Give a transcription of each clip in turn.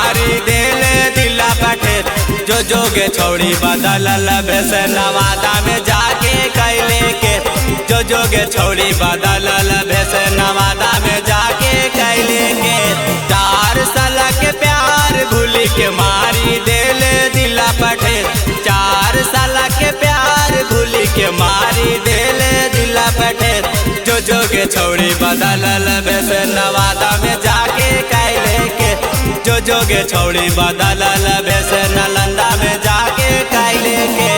मारी देले दिला पठे। जो जोगे छौड़ी बदलल भेस नवादा में जाके कैले के। जो जोगे छौड़ी बदलल भेस नवादा में जाके कैले के। 4 साल के प्यार भूली के मारी देले दिला पठे। 4 साल के प्यार भूली के मारी देले दिला पठे। जो जोगे छौड़ी बदलल भेस नवादा में जाके कैले के। जो जोगे छौड़ी बदलल भेस नालंदा में जाके कैले के।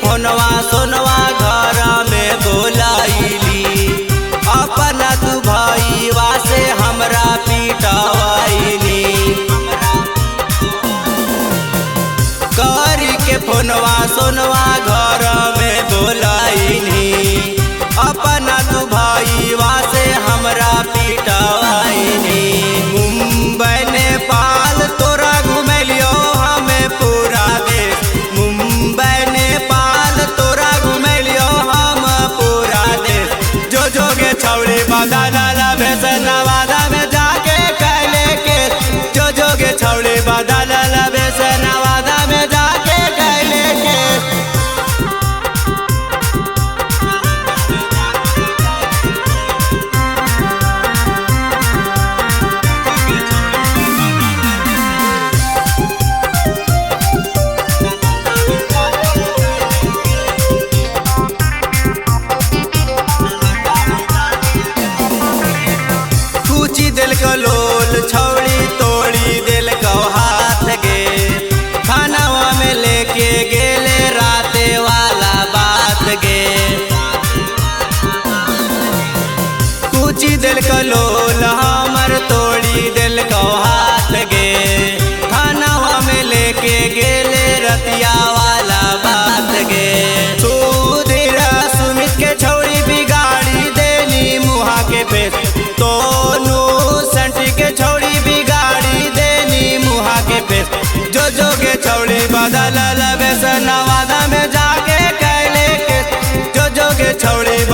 फोनवा सोनवा घर में बोलाइली। अपना तू भईवा से हमरा पिटवाइली। करी के फोनवा सोनवा घर में बोलाइली। अपना तू भईवा से हमरा पिटवाइली। मुंबई नेपाल तोरा घुमेलियो हमें पूरा देश। मुंबई नेपाल तोरा घुमेलियो हम पूरा देश। जो जोगे छौड़ी बदलल भेस नवादा में जाके कैले के। जो जोगे छौड़ी बदलल भेस नवादा में जाके कैले के। दिल को लोल छौड़ी तोड़ी दिल को हाथ गे। खानावा में लेके गेले राते वाला बात गे। कुची दिल को लोल हमर तोड़ी दिल को हाथ गे। खानावा में लेके गेले रतिया वाला बात गे। सुधीर सुमित के छौड़ी बिगाड़ी देली मुहा के पेट। छौड़ी बिगाड़ी देनी मुहा के पेश। जो जोगे छौड़ी बदलल भेस नवादा में जाके कैले के। जो जोगे छौड़ी